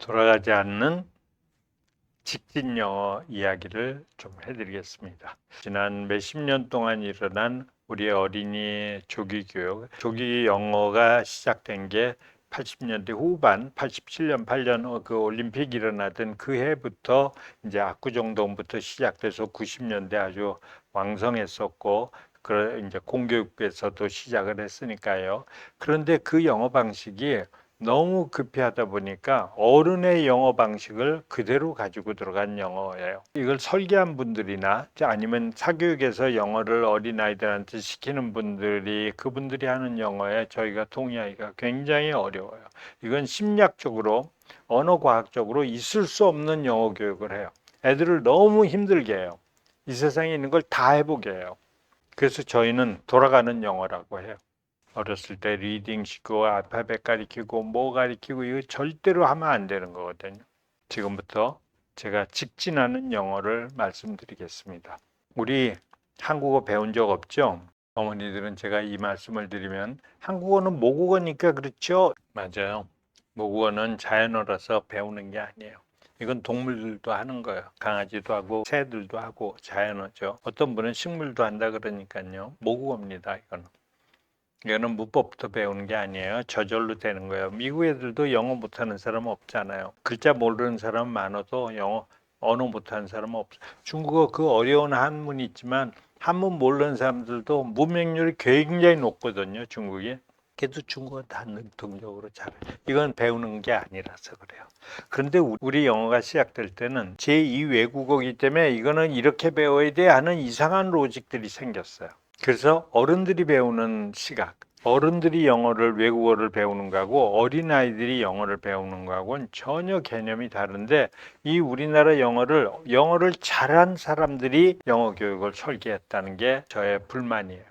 돌아가지 않는 직진 영어 이야기를 좀 해드리겠습니다. 지난 몇십 년 동안 일어난 우리 어린이 조기 교육, 조기 영어가 시작된 게 80년대 후반, 87년, 8년 그 올림픽 일어나던 그 해부터 이제 압구정동부터 시작돼서 90년대 아주 왕성했었고, 이제 공교육부에서도 시작을 했으니까요. 그런데 그 영어 방식이 너무 급히 하다 보니까 어른의 영어 방식을 그대로 가지고 들어간 영어예요. 이걸 설계한 분들이나 아니면 사교육에서 영어를 어린아이들한테 시키는 분들이 그분들이 하는 영어에 저희가 동의하기가 굉장히 어려워요. 이건 심리학적으로 언어과학적으로 있을 수 없는 영어 교육을 해요. 애들을 너무 힘들게 해요. 이 세상에 있는 걸 다 해보게 해요. 그래서 저희는 돌아가는 영어라고 해요. 어렸을 때 리딩 시키고 알파벳 가리키고 뭐 가리키고 이거 절대로 하면 안 되는 거거든요. 지금부터 제가 직진하는 영어를 말씀드리겠습니다. 우리 한국어 배운 적 없죠? 어머니들은 제가 이 말씀을 드리면 한국어는 모국어니까 그렇죠? 맞아요. 모국어는 자연어라서 배우는 게 아니에요. 이건 동물들도 하는 거예요. 강아지도 하고 새들도 하고 자연어죠. 어떤 분은 식물도 한다 그러니까요. 모국어입니다. 이거는 문법부터 배우는 게 아니에요. 저절로 되는 거예요. 미국 애들도 영어 못하는 사람 없잖아요. 글자 모르는 사람 많아도 영어 언어 못하는 사람은 없어요. 중국어 그 어려운 한문이 있지만 한문 모르는 사람들도 문맹률이 굉장히 높거든요. 중국이. 그래도 중국어 다 능통적으로 잘해요. 이건 배우는 게 아니라서 그래요. 그런데 우리 영어가 시작될 때는 제2 외국어이기 때문에 이거는 이렇게 배워야 돼 하는 이상한 로직들이 생겼어요. 그래서 어른들이 배우는 시각, 어른들이 영어를 외국어를 배우는 거하고 어린아이들이 영어를 배우는 거하고는 전혀 개념이 다른데 이 우리나라 영어를 잘한 사람들이 영어 교육을 설계했다는 게 저의 불만이에요.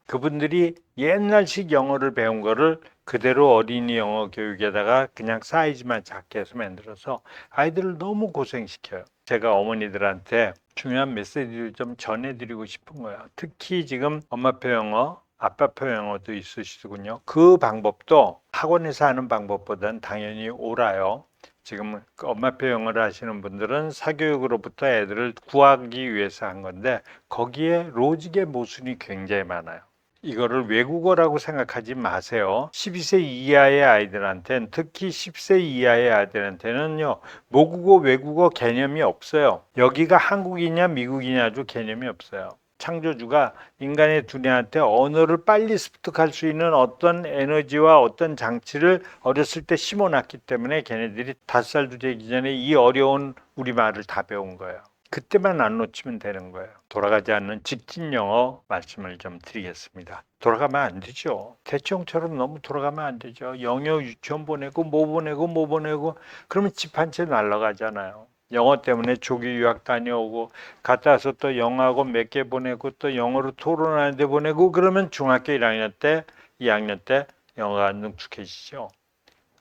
그분들이 옛날식 영어를 배운 거를 그대로 어린이 영어 교육에다가 그냥 사이즈만 작게 해서 만들어서 아이들을 너무 고생시켜요. 제가 어머니들한테 중요한 메시지를 좀 전해드리고 싶은 거예요. 특히 지금 엄마표 영어, 아빠표 영어도 있으시군요. 그 방법도 학원에서 하는 방법보다는 당연히 옳아요. 지금 엄마표 영어를 하시는 분들은 사교육으로부터 애들을 구하기 위해서 한 건데 거기에 로직의 모순이 굉장히 많아요. 이거를 외국어라고 생각하지 마세요. 12세 이하의 아이들한테는 특히 10세 이하의 아이들한테는요. 모국어, 외국어 개념이 없어요. 여기가 한국이냐 미국이냐도 개념이 없어요. 창조주가 인간의 두뇌한테 언어를 빨리 습득할 수 있는 어떤 에너지와 어떤 장치를 어렸을 때 심어놨기 때문에 걔네들이 5살도 되기 전에 이 어려운 우리말을 다 배운 거예요. 그때만 안 놓치면 되는 거예요. 돌아가지 않는 직진 영어 말씀을 좀 드리겠습니다. 돌아가면 안 되죠. 대충처럼 너무 돌아가면 안 되죠. 영어 유치원 보내고 뭐 보내고 뭐 보내고 그러면 집 한 채 날라가잖아요. 영어 때문에 조기 유학 다녀오고 갔다 와서 또 영어학원 몇 개 보내고 또 영어로 토론하는 데 보내고 그러면 중학교 1학년 때 2학년 때 영어가 능숙해지죠.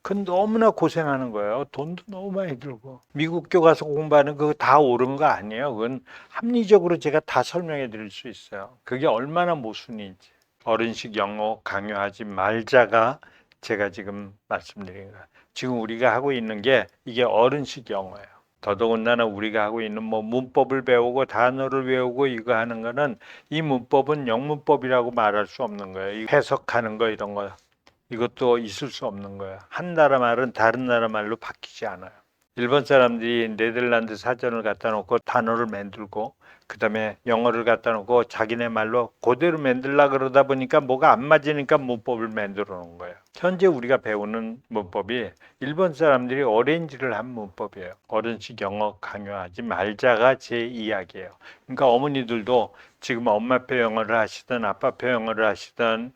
그건 너무나 고생하는 거예요. 돈도 너무 많이 들고. 미국교 가서 공부하는 그거 다 옳은 거 아니에요. 그건 합리적으로 제가 다 설명해 드릴 수 있어요. 그게 얼마나 모순인지. 어른식 영어 강요하지 말자가 제가 지금 말씀드린 거예요. 지금 우리가 하고 있는 게 이게 어른식 영어예요. 더더군다나 우리가 하고 있는 뭐 문법을 배우고 단어를 외우고 이거 하는 거는 이 문법은 영문법이라고 말할 수 없는 거예요. 해석하는 거 이런 거. 이것도 있을 수 없는 거야. 한 나라 말은 다른 나라 말로 바뀌지 않아요. 일본 사람들이 네덜란드 사전을 갖다 놓고 단어를 만들고 그다음에 영어를 갖다 놓고 자기네 말로 그대로 만들라 그러다 보니까 뭐가 안 맞으니까 문법을 만들어 놓은 거예요. 현재 우리가 배우는 문법이 일본 사람들이 어레인지를 한 문법이에요. 어른식 영어 강요하지 말자가 제 이야기예요. 그러니까 어머니들도 지금 엄마표 영어를 하시든 아빠표 영어를 하시든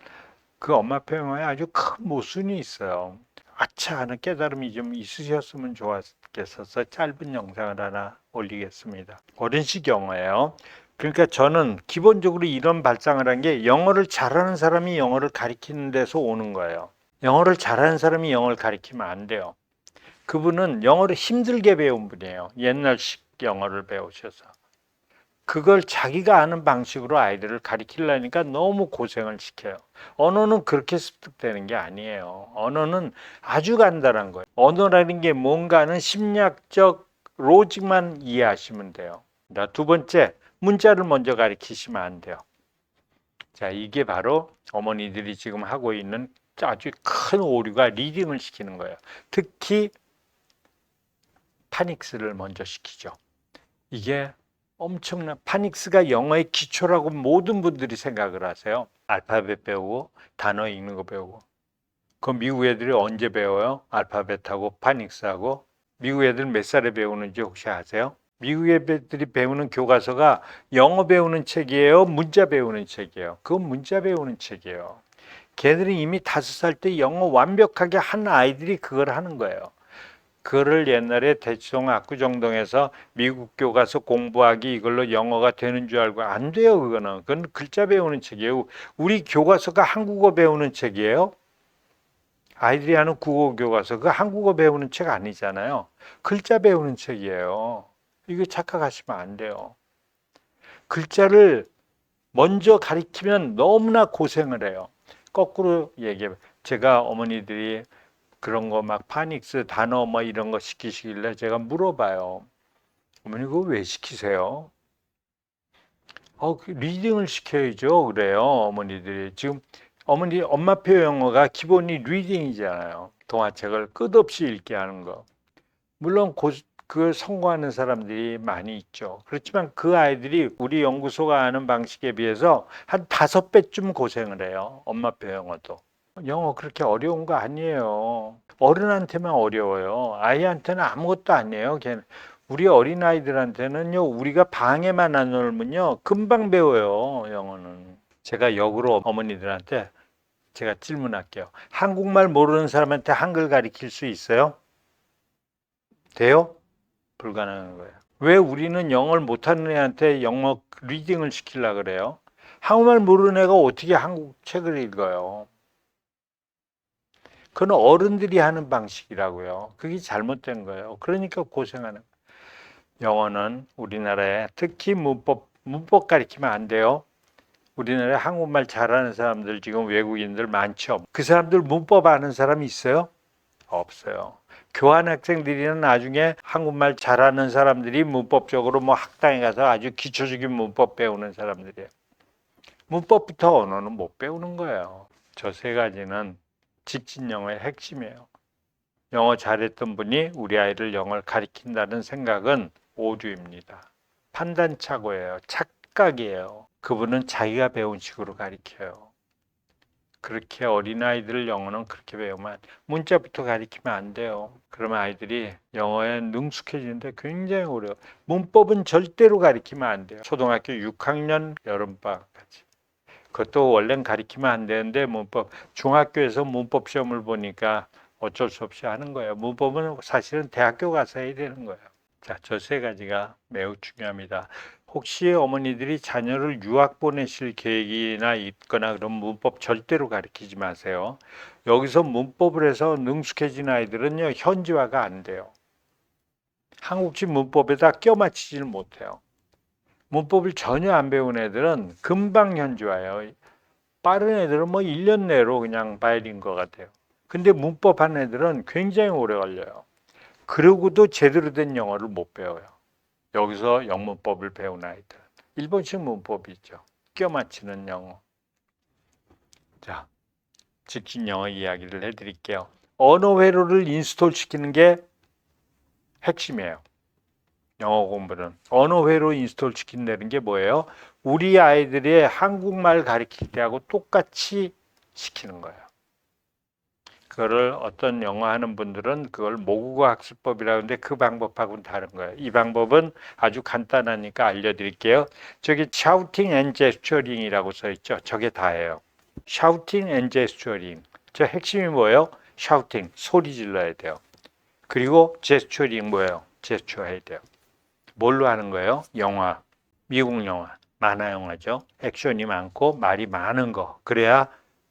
그 엄마표 영어에 아주 큰 모순이 있어요. 아차 하는 깨달음이 좀 있으셨으면 좋았겠어서 짧은 영상을 하나 올리겠습니다. 어른식 영어예요. 그러니까 저는 기본적으로 이런 발상을 한 게 영어를 잘하는 사람이 영어를 가리키는 데서 오는 거예요. 영어를 잘하는 사람이 영어를 가리키면 안 돼요. 그분은 영어를 힘들게 배운 분이에요. 옛날식 영어를 배우셔서. 그걸 자기가 아는 방식으로 아이들을 가르치려니까 너무 고생을 시켜요. 언어는 그렇게 습득되는 게 아니에요. 언어는 아주 간단한 거예요. 언어라는 게 뭔가는 심리학적 로직만 이해하시면 돼요. 자, 두 번째, 문자를 먼저 가르치시면 안 돼요. 자, 이게 바로 어머니들이 지금 하고 있는 아주 큰 오류가 리딩을 시키는 거예요. 특히 파닉스를 먼저 시키죠. 이게 엄청난 파닉스가 영어의 기초라고 모든 분들이 생각을 하세요. 알파벳 배우고 단어 읽는 거 배우고. 그 미국 애들이 언제 배워요? 알파벳하고 파닉스하고. 미국 애들 몇 살에 배우는지 혹시 아세요? 미국 애들이 배우는 교과서가 영어 배우는 책이에요? 문자 배우는 책이에요? 그건 문자 배우는 책이에요. 걔들이 이미 5살 때 영어 완벽하게 한 아이들이 그걸 하는 거예요. 그거를 옛날에 대충 압구정동에서 미국 교과서 공부하기 이걸로 영어가 되는 줄 알고 안 돼요. 그건 글자 배우는 책이에요. 우리 교과서가 한국어 배우는 책이에요. 아이들이 하는 국어 교과서 그 한국어 배우는 책 아니잖아요. 글자 배우는 책이에요. 이거 착각하시면 안 돼요. 글자를 먼저 가리키면 너무나 고생을 해요. 거꾸로 얘기해. 제가 어머니들이 그런 거 막 파닉스 단어 뭐 이런 거 시키시길래 제가 물어봐요. 어머니 그거 왜 시키세요? 리딩을 시켜야죠. 그래요. 어머니들이 지금 어머니 엄마표 영어가 기본이 리딩이잖아요. 동화책을 끝없이 읽게 하는 거. 물론 그걸 성공하는 사람들이 많이 있죠. 그렇지만 그 아이들이 우리 연구소가 하는 방식에 비해서 한 5배쯤 고생을 해요. 엄마표 영어도. 영어 그렇게 어려운 거 아니에요. 어른한테만 어려워요. 아이한테는 아무것도 아니에요. 우리 어린아이들한테는요, 우리가 방에만 안 놀면요, 금방 배워요, 영어는. 제가 역으로 어머니들한테 제가 질문할게요. 한국말 모르는 사람한테 한글 가르칠 수 있어요? 돼요? 불가능한 거예요. 왜 우리는 영어를 못하는 애한테 영어 리딩을 시키려고 그래요? 한국말 모르는 애가 어떻게 한국 책을 읽어요? 그건 어른들이 하는 방식이라고요. 그게 잘못된 거예요. 그러니까 고생하는 거예요. 영어는 우리나라에 특히 문법 가르치면 안 돼요. 우리나라에 한국말 잘하는 사람들 지금 외국인들 많죠. 그 사람들 문법 아는 사람 있어요? 없어요. 교환학생들이나 나중에 한국말 잘하는 사람들이 문법적으로 뭐 학당에 가서 아주 기초적인 문법 배우는 사람들이에요. 문법부터 언어는 못 배우는 거예요. 저 세 가지는 직진 영어의 핵심이에요. 영어 잘했던 분이 우리 아이를 영어를 가르친다는 생각은 오류입니다. 판단착오예요. 착각이에요. 그분은 자기가 배운 식으로 가르쳐요. 그렇게 어린아이들 영어는 그렇게 배우면 문자부터 가르치면 안 돼요. 그러면 아이들이 영어에 능숙해지는데 굉장히 어려워요. 문법은 절대로 가르치면 안 돼요. 초등학교 6학년 여름방학까지. 그것도 원래는 가르치면 안 되는데 중학교에서 문법 시험을 보니까 어쩔 수 없이 하는 거예요. 문법은 사실은 대학교 가서 해야 되는 거예요. 자, 저 세 가지가 매우 중요합니다. 혹시 어머니들이 자녀를 유학 보내실 계획이나 있거나 그런 문법 절대로 가르치지 마세요. 여기서 문법을 해서 능숙해진 아이들은요, 현지화가 안 돼요. 한국식 문법에다 껴 맞추지를 못해요. 문법을 전혀 안 배운 애들은 금방 현지화해요. 빠른 애들은 뭐 1년 내로 그냥 바이올린 것 같아요. 근데 문법 하는 애들은 굉장히 오래 걸려요. 그러고도 제대로 된 영어를 못 배워요. 여기서 영문법을 배운 아이들. 일본식 문법이 있죠. 껴 맞추는 영어. 자, 직진 영어 이야기를 해드릴게요. 언어 회로를 인스톨 시키는 게 핵심이에요. 영어 공부는. 언어 회로 인스톨 시킨다는 게 뭐예요? 우리 아이들이 한국말 가르칠 때하고 똑같이 시키는 거예요. 그거를 어떤 영어 하는 분들은 그걸 모국어 학습법이라고 하는데 그 방법하고는 다른 거예요. 이 방법은 아주 간단하니까 알려드릴게요. 저기 shouting and gesturing이라고 써 있죠. 저게 다예요. shouting and gesturing. 저 핵심이 뭐예요? shouting, 소리 질러야 돼요. 그리고 gesturing 뭐예요? 제스처 해야 돼요. 뭘로 하는 거예요? 영화, 미국 영화, 만화 영화죠. 액션이 많고 말이 많은 거. 그래야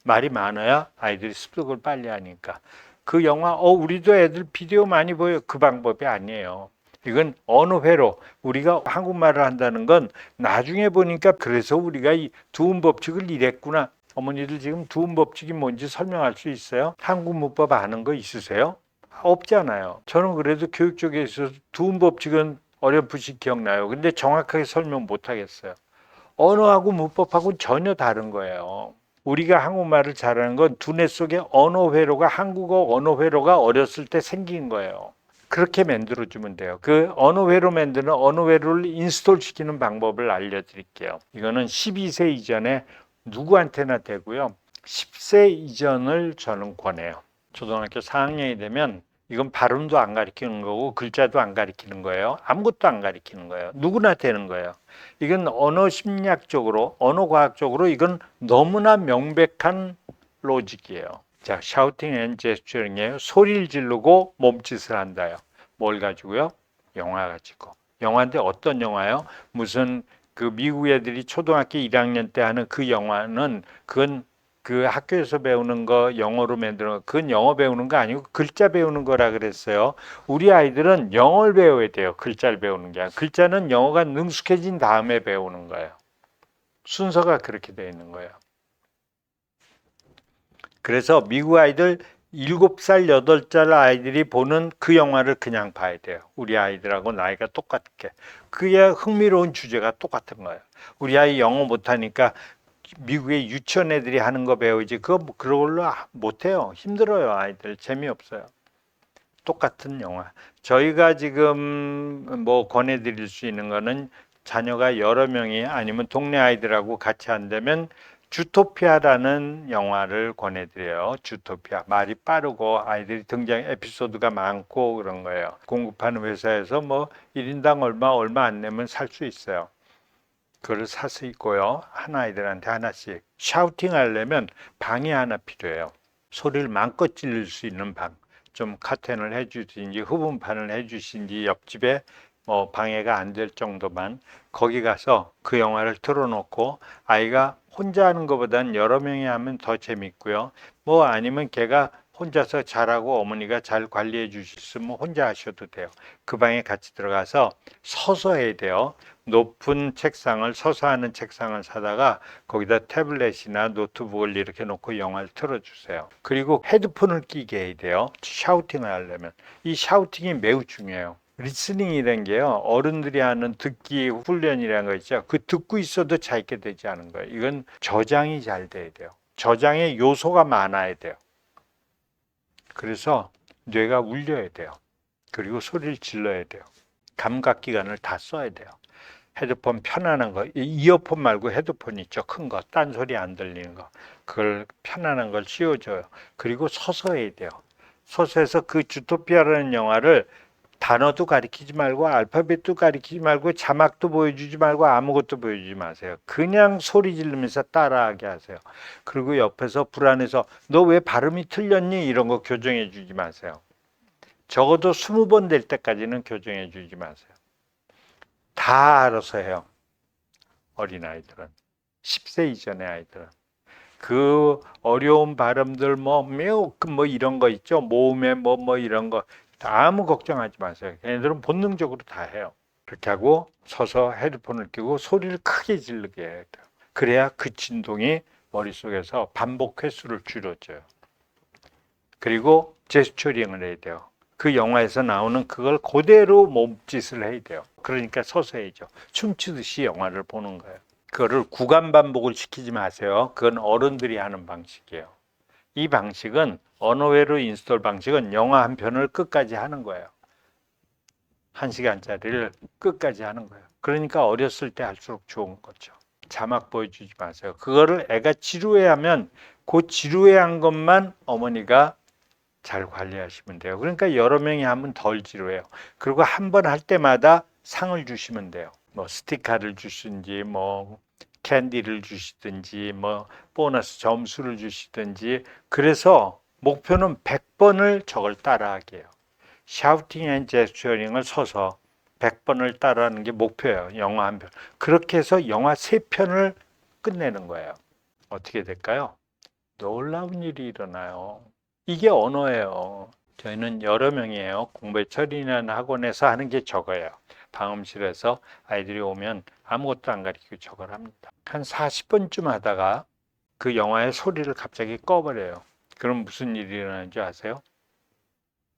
말이 많아야 아이들이 습득을 빨리 하니까. 그 영화, 우리도 애들 비디오 많이 보여. 그 방법이 아니에요. 이건 언어 회로. 우리가 한국말을 한다는 건 나중에 보니까 그래서 우리가 이 두음 법칙을 이랬구나. 어머니들 지금 두음 법칙이 뭔지 설명할 수 있어요? 한국 문법 아는 거 있으세요? 없잖아요. 저는 그래도 교육 쪽에 있어서 두음 법칙은 어렴풋이 기억나요. 근데 정확하게 설명 못 하겠어요. 언어하고 문법하고 전혀 다른 거예요. 우리가 한국말을 잘하는 건 두뇌 속에 언어 회로가 한국어 언어 회로가 어렸을 때 생긴 거예요. 그렇게 만들어주면 돼요. 그 언어 회로 만드는 언어 회로를 인스톨 시키는 방법을 알려드릴게요. 이거는 12세 이전에 누구한테나 되고요. 10세 이전을 저는 권해요. 초등학교 4학년이 되면 이건 발음도 안 가르치는 거고 글자도 안 가르치는 거예요. 아무것도 안 가르치는 거예요. 누구나 되는 거예요. 이건 언어 심리학적으로, 언어 과학적으로 이건 너무나 명백한 로직이에요. 자, 샤우팅 앤 제스처링이에요. 소리를 지르고 몸짓을 한다요. 뭘 가지고요? 영화 가지고. 영화인데 어떤 영화요? 무슨 그 미국 애들이 초등학교 1학년 때 하는 그 영화는 그건 그 학교에서 배우는 거 영어로 만드는 거 그건 영어 배우는 거 아니고 글자 배우는 거라 그랬어요. 우리 아이들은 영어를 배워야 돼요. 글자를 배우는 게 아니라. 글자는 영어가 능숙해진 다음에 배우는 거예요. 순서가 그렇게 되어 있는 거예요. 그래서 미국 아이들 7살, 8살 아이들이 보는 그 영화를 그냥 봐야 돼요. 우리 아이들하고 나이가 똑같게. 그게 흥미로운 주제가 똑같은 거예요. 우리 아이 영어 못하니까 미국의 유치원 애들이 하는 거 배우지 그런 걸로 못해요. 힘들어요. 아이들 재미없어요. 똑같은 영화. 저희가 지금 뭐 권해드릴 수 있는 거는 자녀가 여러 명이 아니면 동네 아이들하고 같이 한다면 주토피아라는 영화를 권해드려요. 주토피아. 말이 빠르고 아이들이 등장 에피소드가 많고 그런 거예요. 공급하는 회사에서 뭐 1인당 얼마 안 내면 살 수 있어요. 그걸 살 수 있고요. 한 아이들한테 하나씩. 샤우팅 하려면 방이 하나 필요해요. 소리를 마음껏 지를 수 있는 방. 좀 카텐을 해주든지 흡음판을 해주신지 옆집에 뭐 방해가 안 될 정도만 거기 가서 그 영화를 틀어놓고 아이가 혼자 하는 것보다는 여러 명이 하면 더 재밌고요. 뭐 아니면 걔가 혼자서 잘하고 어머니가 잘 관리해 주셨으면 혼자 하셔도 돼요. 그 방에 같이 들어가서 서서 해야 돼요. 높은 책상을 서서 하는 책상을 사다가 거기다 태블릿이나 노트북을 이렇게 놓고 영화를 틀어주세요. 그리고 헤드폰을 끼게 해야 돼요. 샤우팅을 하려면. 이 샤우팅이 매우 중요해요. 리스닝이라는 게요. 어른들이 하는 듣기 훈련이라는 거 있죠. 그 듣고 있어도 잘 있게 되지 않은 거예요. 이건 저장이 잘 돼야 돼요. 저장의 요소가 많아야 돼요. 그래서 뇌가 울려야 돼요. 그리고 소리를 질러야 돼요. 감각기관을 다 써야 돼요. 헤드폰 편안한 거, 이어폰 말고 헤드폰 있죠. 큰 거, 딴 소리 안 들리는 거. 그걸 편안한 걸 씌워줘요. 그리고 서서 해야 돼요. 서서 해서 그 주토피아라는 영화를 단어도 가리키지 말고 알파벳도 가리키지 말고 자막도 보여주지 말고 아무것도 보여주지 마세요. 그냥 소리 지르면서 따라하게 하세요. 그리고 옆에서 불안해서 너 왜 발음이 틀렸니? 이런 거 교정해 주지 마세요. 적어도 20번 될 때까지는 교정해 주지 마세요. 다 알아서 해요. 어린아이들은. 10세 이전의 아이들은. 그 어려운 발음들 뭐 이런 거 있죠. 모음에 뭐 이런 거 아무 걱정하지 마세요. 걔네들은 본능적으로 다 해요. 그렇게 하고 서서 헤드폰을 끼고 소리를 크게 지르게 해야 돼요. 그래야 그 진동이 머릿속에서 반복 횟수를 줄여줘요. 그리고 제스처링을 해야 돼요. 그 영화에서 나오는 그걸 그대로 몸짓을 해야 돼요. 그러니까 서서 해야죠. 춤추듯이 영화를 보는 거예요. 그거를 구간 반복을 시키지 마세요. 그건 어른들이 하는 방식이에요. 이 방식은 언어회로 인스톨 방식은 영화 한 편을 끝까지 하는 거예요. 1시간짜리를 끝까지 하는 거예요. 그러니까 어렸을 때 할수록 좋은 거죠. 자막 보여주지 마세요. 그거를 애가 지루해하면 그 지루해한 것만 어머니가 잘 관리하시면 돼요. 그러니까 여러 명이 하면 덜 지루해요. 그리고 한 번 할 때마다 상을 주시면 돼요. 뭐 스티커를 주시든지 뭐 캔디를 주시든지 뭐 보너스 점수를 주시든지 그래서 목표는 100번을 저걸 따라하게 해요. 샤우팅 앤 제스처링을 서서 100번을 따라하는 게 목표예요. 영화 한 편. 그렇게 해서 영화 3편을 끝내는 거예요. 어떻게 될까요? 놀라운 일이 일어나요. 이게 언어예요. 저희는 여러 명이에요. 공부에 처리는 학원에서 하는 게 적어요. 방음실에서 아이들이 오면 아무것도 안 가르치고 저걸 합니다. 한 40분쯤 하다가 그 영화의 소리를 갑자기 꺼버려요. 그럼 무슨 일이 일어나는 줄 아세요?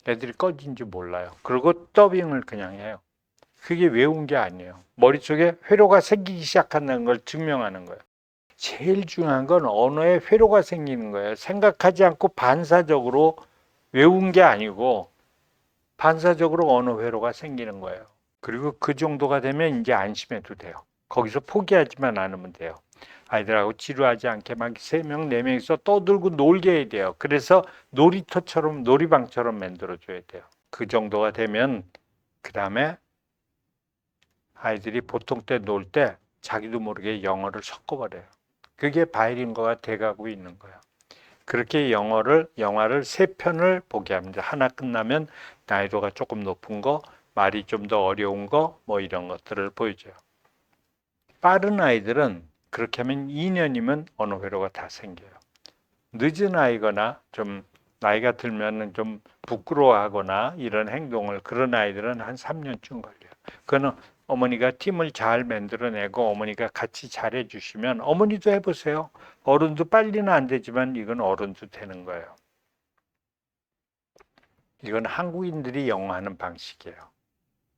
애들이 꺼진지 몰라요. 그리고 더빙을 그냥 해요. 그게 외운 게 아니에요. 머릿속에 회로가 생기기 시작한다는 걸 증명하는 거예요. 제일 중요한 건 언어에 회로가 생기는 거예요. 생각하지 않고 반사적으로 외운 게 아니고 반사적으로 언어 회로가 생기는 거예요. 그리고 그 정도가 되면 이제 안심해도 돼요. 거기서 포기하지만 않으면 돼요. 아이들하고 지루하지 않게 막 3명, 4명이서 떠들고 놀게 해야 돼요. 그래서 놀이터처럼, 놀이방처럼 만들어줘야 돼요. 그 정도가 되면 그 다음에 아이들이 보통 때 놀 때 자기도 모르게 영어를 섞어버려요. 그게 바이링거가 돼가고 있는 거예요. 그렇게 영화를 3편을 보게 합니다. 하나 끝나면 난이도가 조금 높은 거, 말이 좀 더 어려운 거, 뭐 이런 것들을 보여줘요. 빠른 아이들은 그렇게 하면 2년이면 언어 회로가 다 생겨요. 늦은 아이거나 좀 나이가 들면 좀 부끄러워하거나 이런 행동을 그런 아이들은 한 3년쯤 걸려요. 그거는 어머니가 팀을 잘 만들어내고 어머니가 같이 잘해 주시면 어머니도 해보세요. 어른도 빨리는 안 되지만 이건 어른도 되는 거예요. 이건 한국인들이 영어 하는 방식이에요.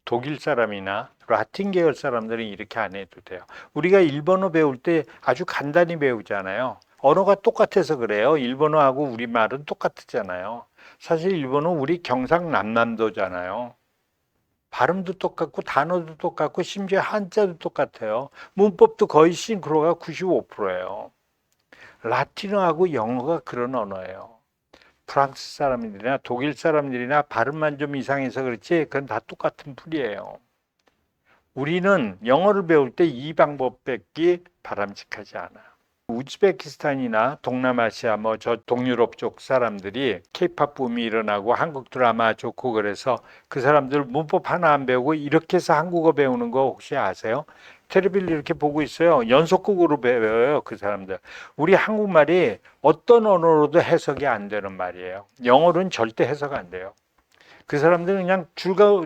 독일 사람이나 라틴 계열 사람들은 이렇게 안 해도 돼요. 우리가 일본어 배울 때 아주 간단히 배우잖아요. 언어가 똑같아서 그래요. 일본어하고 우리말은 똑같잖아요. 사실 일본어 우리 경상남남도잖아요. 발음도 똑같고 단어도 똑같고 심지어 한자도 똑같아요. 문법도 거의 싱크로가 95%예요. 라틴어하고 영어가 그런 언어예요. 프랑스 사람들이나 독일 사람들이나 발음만 좀 이상해서 그렇지 그건 다 똑같은 풀이에요. 우리는 영어를 배울 때 이 방법밖에 바람직하지 않아요. 우즈베키스탄이나 동남아시아 뭐 저 동유럽 쪽 사람들이 케이팝 붐이 일어나고 한국 드라마 좋고 그래서 그 사람들 문법 하나 안 배우고 이렇게 해서 한국어 배우는 거 혹시 아세요? 텔레비를 이렇게 보고 있어요. 연속극으로 배워요, 그 사람들. 우리 한국말이 어떤 언어로도 해석이 안 되는 말이에요. 영어로는 절대 해석 안 돼요. 그 사람들은 그냥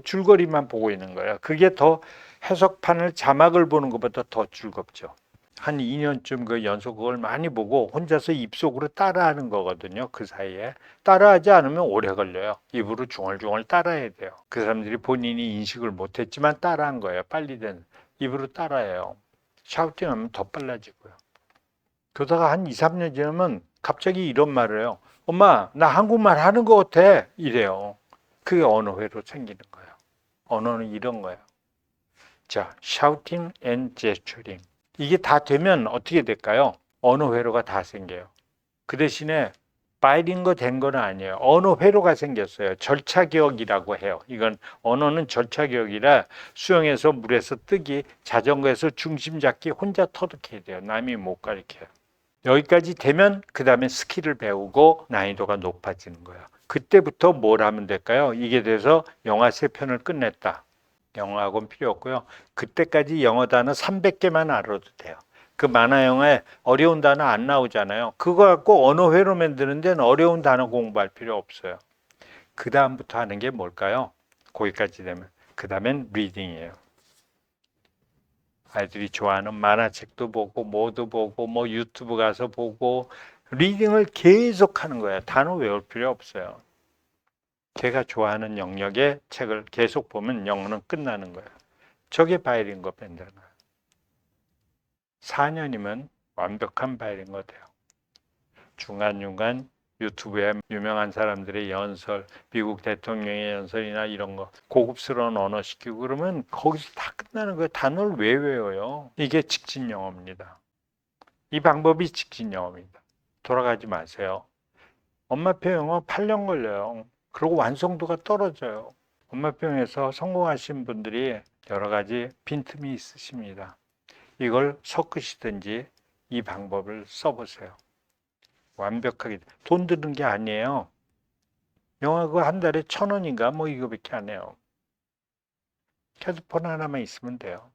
줄거리만 보고 있는 거예요. 그게 더 해석판을 자막을 보는 것보다 더 즐겁죠. 한 2년쯤 그 연속극을 많이 보고 혼자서 입속으로 따라하는 거거든요. 그 사이에. 따라하지 않으면 오래 걸려요. 입으로 중얼중얼 따라해야 돼요. 그 사람들이 본인이 인식을 못했지만 따라한 거예요. 빨리 된. 입으로 따라해요. 샤우팅하면 더 빨라지고요. 그러다가 한 2, 3년 지나면 갑자기 이런 말을 해요. 엄마, 나 한국말 하는 것 같아. 이래요. 그게 언어회로 생기는 거예요. 언어는 이런 거예요. 자, shouting and gesturing. 이게 다 되면 어떻게 될까요? 언어 회로가 다 생겨요. 그 대신에 바이링거 된 건 아니에요. 언어 회로가 생겼어요. 절차 기억이라고 해요. 이건 언어는 절차 기억이라 수영에서 물에서 뜨기, 자전거에서 중심 잡기 혼자 터득해야 돼요. 남이 못 가르쳐요. 여기까지 되면 그 다음에 스킬을 배우고 난이도가 높아지는 거예요. 그때부터 뭘 하면 될까요? 이게 돼서 영화 3편을 끝냈다. 영어학원 필요 없고요. 그때까지 영어 단어 300개만 알아도 돼요. 그 만화 영화에 어려운 단어 안 나오잖아요. 그거 갖고 언어 회로 만드는 데는 어려운 단어 공부할 필요 없어요. 그 다음부터 하는 게 뭘까요? 거기까지 되면. 그 다음엔 리딩이에요. 아이들이 좋아하는 만화책도 보고 뭐도 보고 뭐 유튜브 가서 보고 리딩을 계속 하는 거예요. 단어 외울 필요 없어요. 걔가 좋아하는 영역의 책을 계속 보면 영어는 끝나는 거예요. 저게 바이링거 밴드는 거예요. 4년이면 완벽한 바이링거 돼요. 중간중간 유튜브에 유명한 사람들의 연설, 미국 대통령의 연설이나 이런 거 고급스러운 언어 시키고 그러면 거기서 다 끝나는 거예요. 단어를 왜 외워요? 이게 직진 영어입니다. 이 방법이 직진 영어입니다. 돌아가지 마세요. 엄마표 영어 8년 걸려요. 그리고 완성도가 떨어져요. 엄마표에서 성공하신 분들이 여러 가지 빈틈이 있으십니다. 이걸 섞으시든지 이 방법을 써보세요. 완벽하게 돈 드는 게 아니에요. 영화 그거 한 달에 1,000원인가 뭐 이거밖에 안 해요. 핸드폰 하나만 있으면 돼요.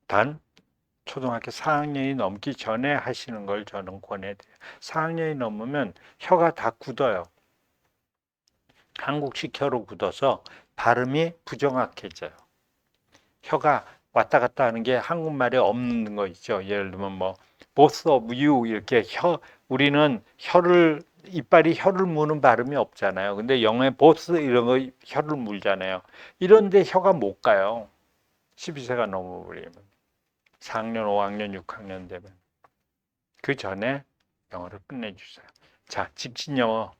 단 초등학교 4학년이 넘기 전에 하시는 걸 저는 권해드려요. 4학년이 넘으면 혀가 다 굳어요. 한국식 혀로 굳어서 발음이 부정확해져요. 혀가 왔다 갔다 하는 게 한국말에 없는 거 있죠. 예를 들면 뭐 both of you 이렇게 우리는 이빨이 혀를 무는 발음이 없잖아요. 근데 영어에 both 이런 거 혀를 물잖아요. 이런데 혀가 못 가요. 12세가 넘어버리면. 4학년, 5학년, 6학년 되면. 그 전에 영어를 끝내주세요. 자, 직진 영어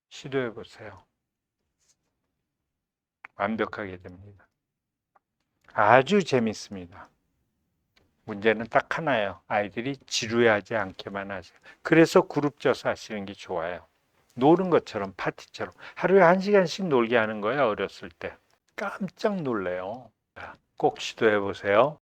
시도해 보세요. 완벽하게 됩니다. 아주 재밌습니다. 문제는 딱 하나예요. 아이들이 지루해하지 않게만 하세요. 그래서 그룹 쪄서 하시는 게 좋아요. 노는 것처럼 파티처럼 하루에 1시간씩 놀게 하는 거예요. 어렸을 때. 깜짝 놀래요. 꼭 시도해 보세요.